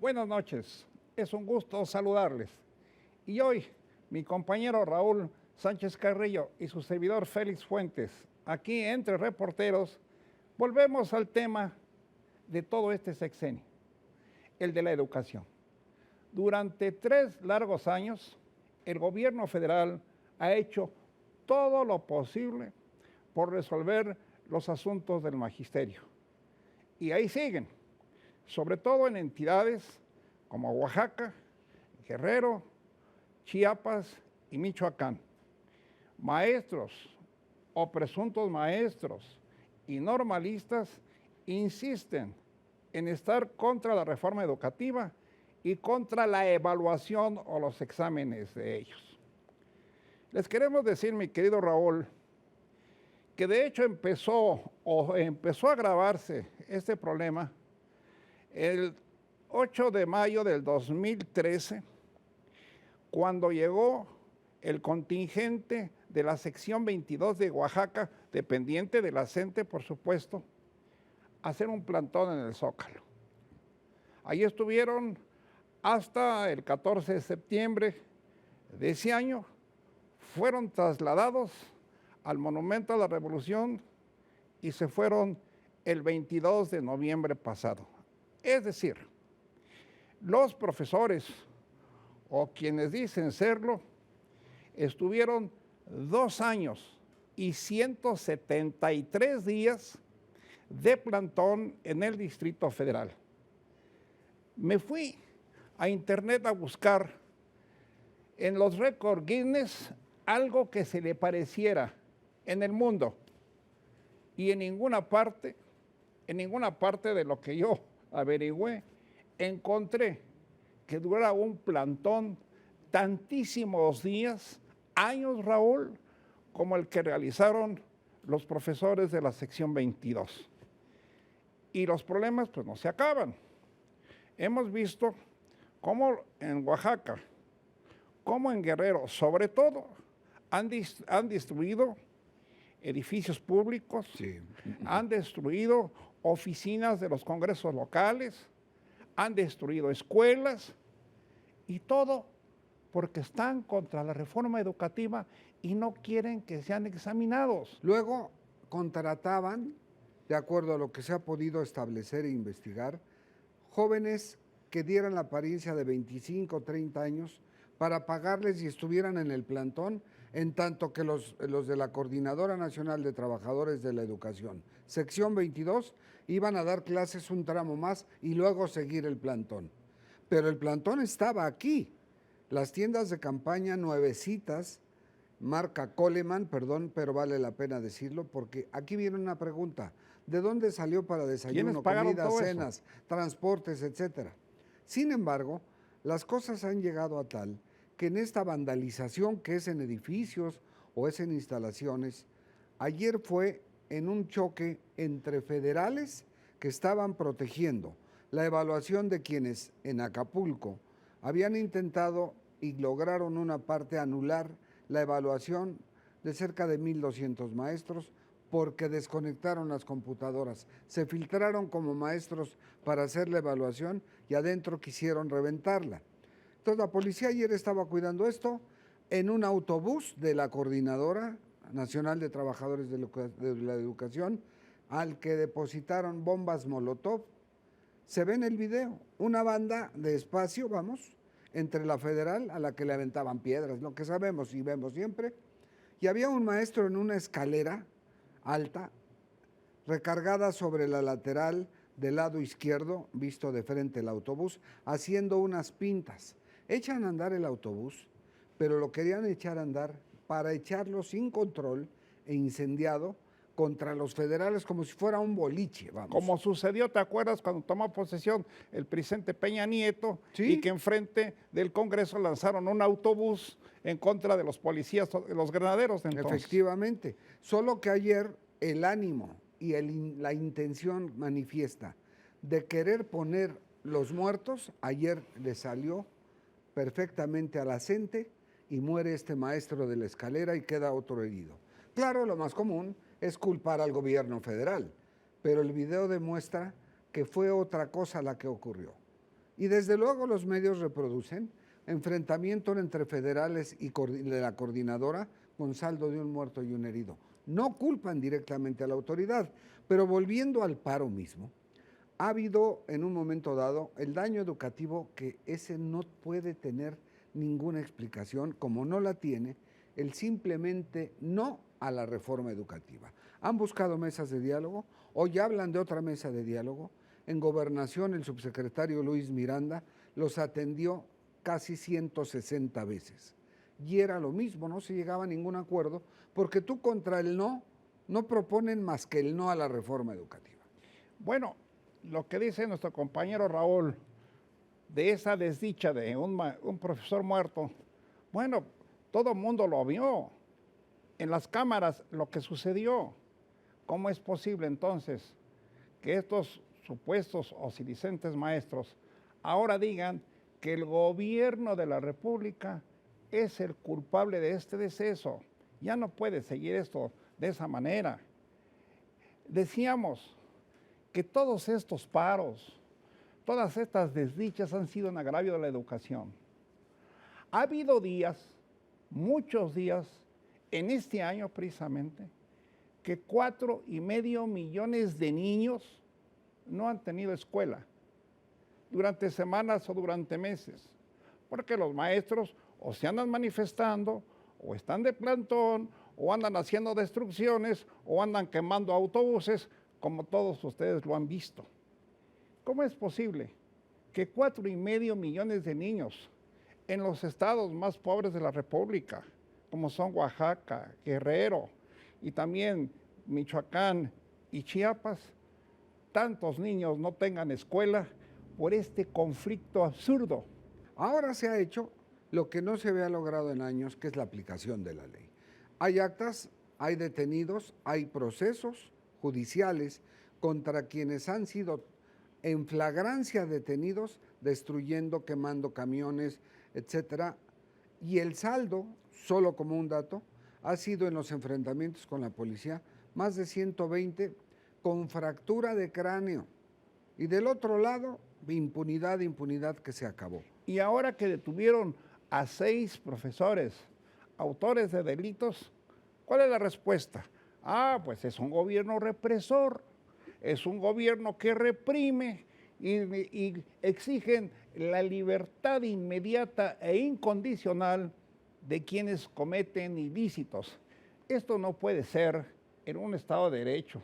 Buenas noches, es un gusto saludarles. Y hoy, mi compañero Raúl Sánchez Carrillo y su servidor Félix Fuentes, aquí entre reporteros, volvemos al tema de todo este sexenio, el de la educación. Durante 3 largos años, el gobierno federal ha hecho todo lo posible por resolver los asuntos del magisterio. Y ahí siguen, sobre todo en entidades como Oaxaca, Guerrero, Chiapas y Michoacán. Maestros o presuntos maestros y normalistas insisten en estar contra la reforma educativa y contra la evaluación o los exámenes de ellos. Les queremos decir, mi querido Raúl, que de hecho empezó a agravarse este problema el 8 de mayo del 2013, cuando llegó el contingente de la sección 22 de Oaxaca, dependiente de la CENTE, por supuesto, a hacer un plantón en el Zócalo. Ahí estuvieron hasta el 14 de septiembre de ese año, fueron trasladados al Monumento a la Revolución y se fueron el 22 de noviembre pasado. Es decir, los profesores o quienes dicen serlo estuvieron 2 años y 173 días de plantón en el Distrito Federal. Me fui a internet a buscar en los récords Guinness algo que se le pareciera en el mundo y en ninguna parte de lo que yo averigüé encontré que durara un plantón tantísimos días, años, Raúl, como el que realizaron los profesores de la sección 22. Y los problemas pues no se acaban. Hemos visto cómo en Oaxaca, como en Guerrero, sobre todo, han destruido edificios públicos, sí. Han destruido oficinas de los congresos locales, han destruido escuelas y todo porque están contra la reforma educativa y no quieren que sean examinados. Luego contrataban, de acuerdo a lo que se ha podido establecer e investigar, jóvenes que dieran la apariencia de 25 o 30 años para pagarles y estuvieran en el plantón, en tanto que los de la Coordinadora Nacional de Trabajadores de la Educación, sección 22, iban a dar clases un tramo más y luego seguir el plantón. Pero el plantón estaba aquí. Las tiendas de campaña nuevecitas, marca Coleman, perdón, pero vale la pena decirlo, porque aquí viene una pregunta. ¿De dónde salió para desayuno, comida, cenas, transportes, etcétera? Sin embargo, las cosas han llegado a tal que en esta vandalización que es en edificios o es en instalaciones, ayer fue en un choque entre federales que estaban protegiendo la evaluación de quienes en Acapulco habían intentado y lograron una parte anular la evaluación de cerca de 1,200 maestros porque desconectaron las computadoras, se filtraron como maestros para hacer la evaluación y adentro quisieron reventarla. Entonces la policía ayer estaba cuidando esto en un autobús de la Coordinadora Nacional de Trabajadores de la Educación al que depositaron bombas Molotov. Se ve en el video una banda de espacio, vamos, entre la federal a la que le aventaban piedras, lo que sabemos y vemos siempre, y había un maestro en una escalera alta, recargada sobre la lateral del lado izquierdo, visto de frente el autobús, haciendo unas pintas. Echan a andar el autobús, pero lo querían echar a andar para echarlo sin control e incendiado contra los federales como si fuera un boliche, vamos. Como sucedió, ¿te acuerdas cuando tomó posesión el presidente Peña Nieto? ¿Sí? Y que enfrente del Congreso lanzaron un autobús en contra de los policías, los granaderos de entonces. Efectivamente, solo que ayer el ánimo y la intención manifiesta de querer poner los muertos, ayer le salió perfectamente a la CENTE y muere este maestro de la escalera y queda otro herido. Claro, lo más común es culpar al gobierno federal, pero el video demuestra que fue otra cosa la que ocurrió. Y desde luego los medios reproducen enfrentamiento entre federales y de la coordinadora con saldo de un muerto y un herido. No culpan directamente a la autoridad, pero volviendo al paro mismo, ha habido en un momento dado el daño educativo que ese no puede tener ninguna explicación, como no la tiene el simplemente no a la reforma educativa. Han buscado mesas de diálogo, hoy hablan de otra mesa de diálogo. En Gobernación el subsecretario Luis Miranda los atendió casi 160 veces. Y era lo mismo, no se llegaba a ningún acuerdo, porque tú contra el no proponen más que el no a la reforma educativa. Bueno, lo que dice nuestro compañero Raúl de esa desdicha de un profesor muerto, bueno, todo el mundo lo vio en las cámaras lo que sucedió. ¿Cómo es posible entonces que estos supuestos o silicentes maestros ahora digan que el gobierno de la República es el culpable de este deceso? Ya no puede seguir esto de esa manera. Decíamos que todos estos paros, todas estas desdichas han sido un agravio de la educación. Ha habido días, muchos días, en este año precisamente, que 4,5 millones de niños no han tenido escuela durante semanas o durante meses, porque los maestros o se andan manifestando, o están de plantón, o andan haciendo destrucciones, o andan quemando autobuses, como todos ustedes lo han visto. ¿Cómo es posible que 4,5 millones de niños en los estados más pobres de la República, como son Oaxaca, Guerrero y también Michoacán y Chiapas, tantos niños no tengan escuela por este conflicto absurdo? Ahora se ha hecho lo que no se había logrado en años, que es la aplicación de la ley. Hay actas, hay detenidos, hay procesos judiciales contra quienes han sido en flagrancia detenidos, destruyendo, quemando camiones, etcétera. Y el saldo, solo como un dato, ha sido en los enfrentamientos con la policía, más de 120 con fractura de cráneo. Y del otro lado, impunidad que se acabó. Y ahora que detuvieron a 6 profesores autores de delitos, ¿cuál es la respuesta? Pues es un gobierno represor, es un gobierno que reprime y exigen la libertad inmediata e incondicional de quienes cometen ilícitos. Esto no puede ser en un Estado de Derecho.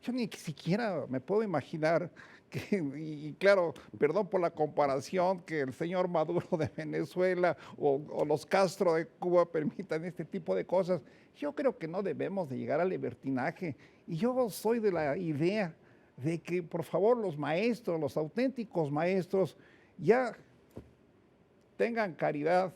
Yo ni siquiera me puedo imaginar que, y claro, perdón por la comparación, que el señor Maduro de Venezuela o los Castro de Cuba permitan este tipo de cosas. Yo creo que no debemos de llegar al libertinaje. Y yo soy de la idea de que, por favor, los maestros, los auténticos maestros, ya tengan caridad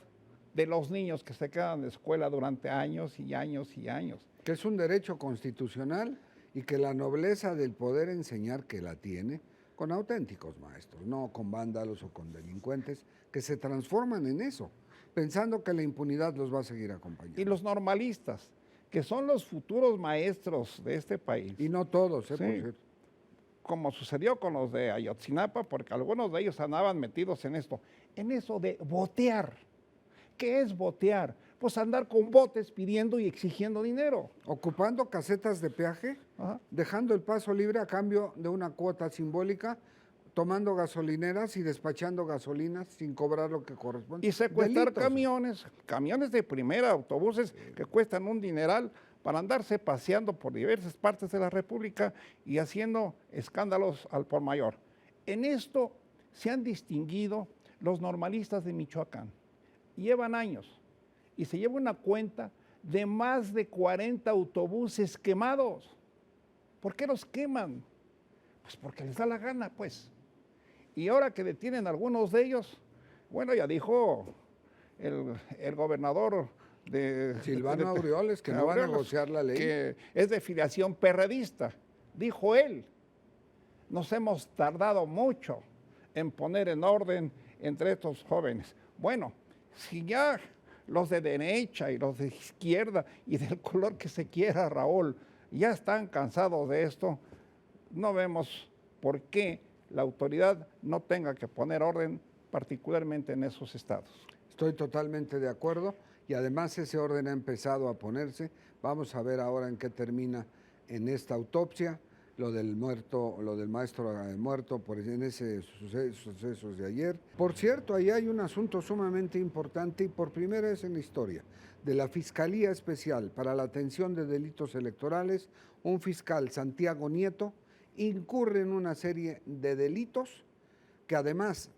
de los niños que se quedan en la escuela durante años y años y años. Que es un derecho constitucional y que la nobleza del poder enseñar que la tiene con auténticos maestros, no con vándalos o con delincuentes que se transforman en eso, pensando que la impunidad los va a seguir acompañando. Y los normalistas, que son los futuros maestros de este país. Y no todos, sí, por cierto. Como sucedió con los de Ayotzinapa, porque algunos de ellos andaban metidos en eso de botear. ¿Qué es botear? Pues andar con botes pidiendo y exigiendo dinero. Ocupando casetas de peaje, dejando el paso libre a cambio de una cuota simbólica, tomando gasolineras y despachando gasolinas sin cobrar lo que corresponde. Y secuestrar camiones de primera, autobuses que cuestan un dineral para andarse paseando por diversas partes de la República y haciendo escándalos al por mayor. En esto se han distinguido los normalistas de Michoacán. Llevan años y se lleva una cuenta de más de 40 autobuses quemados. ¿Por qué los queman? Pues porque les da la gana, pues. Y ahora que detienen algunos de ellos, bueno, ya dijo el gobernador de Silvano Aureoles, que no va a negociar la ley. Que es de filiación perredista. Dijo él, nos hemos tardado mucho en poner en orden entre estos jóvenes. Bueno, si ya los de derecha y los de izquierda y del color que se quiera, Raúl, ya están cansados de esto, no vemos por qué la autoridad no tenga que poner orden, particularmente en esos estados. Estoy totalmente de acuerdo y además ese orden ha empezado a ponerse. Vamos a ver ahora en qué termina en esta autopsia lo del muerto, lo del maestro muerto en ese sucesos de ayer. Por cierto, ahí hay un asunto sumamente importante y por primera vez en la historia de la Fiscalía Especial para la Atención de Delitos Electorales, un fiscal, Santiago Nieto, incurre en una serie de delitos que además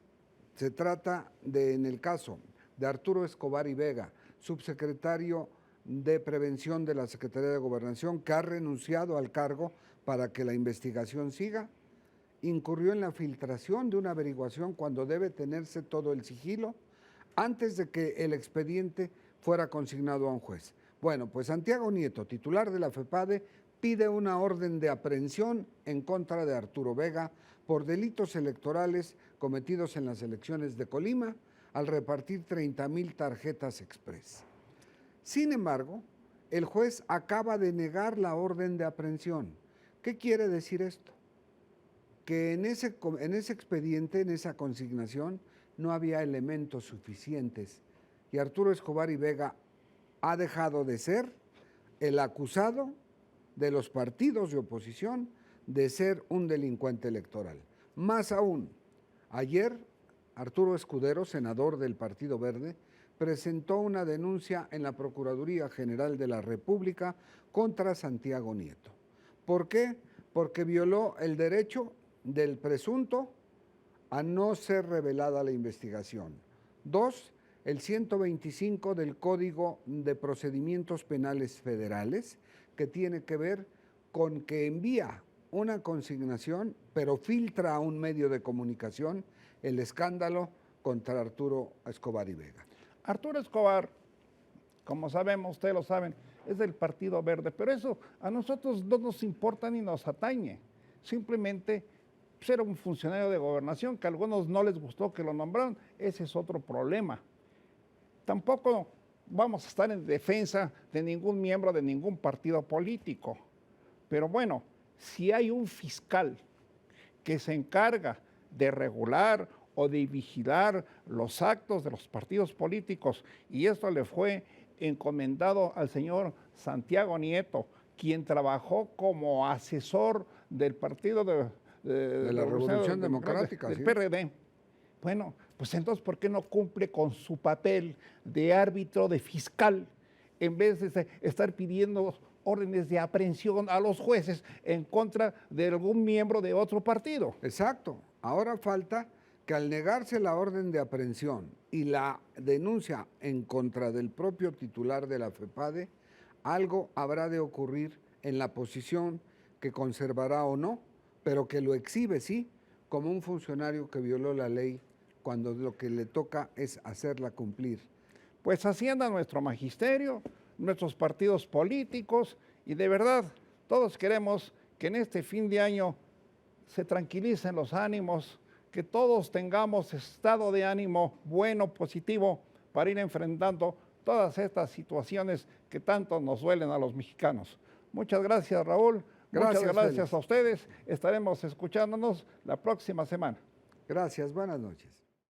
se trata de, en el caso de Arturo Escobar y Vega, subsecretario de Prevención de la Secretaría de Gobernación, que ha renunciado al cargo para que la investigación siga, incurrió en la filtración de una averiguación cuando debe tenerse todo el sigilo antes de que el expediente fuera consignado a un juez. Bueno, pues Santiago Nieto, titular de la FEPADE, pide una orden de aprehensión en contra de Arturo Vega por delitos electorales cometidos en las elecciones de Colima al repartir 30,000 tarjetas express. Sin embargo, el juez acaba de negar la orden de aprehensión. ¿Qué quiere decir esto? Que en ese expediente, en esa consignación, no había elementos suficientes y Arturo Escobar y Vega ha dejado de ser el acusado de los partidos de oposición de ser un delincuente electoral. Más aún, ayer Arturo Escudero, senador del Partido Verde, presentó una denuncia en la Procuraduría General de la República contra Santiago Nieto. ¿Por qué? Porque violó el derecho del presunto a no ser revelada la investigación. 2, el 125 del Código de Procedimientos Penales Federales, que tiene que ver con que envía una consignación, pero filtra a un medio de comunicación el escándalo contra Arturo Escobar y Vega. Arturo Escobar, como sabemos, ustedes lo saben, es del Partido Verde, pero eso a nosotros no nos importa ni nos atañe. Simplemente pues, era un funcionario de gobernación que a algunos no les gustó que lo nombraron, ese es otro problema. Tampoco vamos a estar en defensa de ningún miembro de ningún partido político, pero bueno, si hay un fiscal que se encarga de regular o de vigilar los actos de los partidos políticos, y esto le fue encomendado al señor Santiago Nieto, quien trabajó como asesor del partido de la Revolución Democrática, del sí. PRD. Bueno, pues entonces, ¿por qué no cumple con su papel de árbitro, de fiscal, en vez de estar pidiendo órdenes de aprehensión a los jueces en contra de algún miembro de otro partido? Exacto. Ahora falta que al negarse la orden de aprehensión y la denuncia en contra del propio titular de la FEPADE, algo habrá de ocurrir en la posición que conservará o no, pero que lo exhibe, sí, como un funcionario que violó la ley cuando lo que le toca es hacerla cumplir. Pues así anda nuestro magisterio, nuestros partidos políticos, y de verdad todos queremos que en este fin de año se tranquilicen los ánimos, que todos tengamos estado de ánimo bueno, positivo, para ir enfrentando todas estas situaciones que tanto nos duelen a los mexicanos. Muchas gracias, Raúl. Muchas gracias a ustedes. Estaremos escuchándonos la próxima semana. Gracias, buenas noches.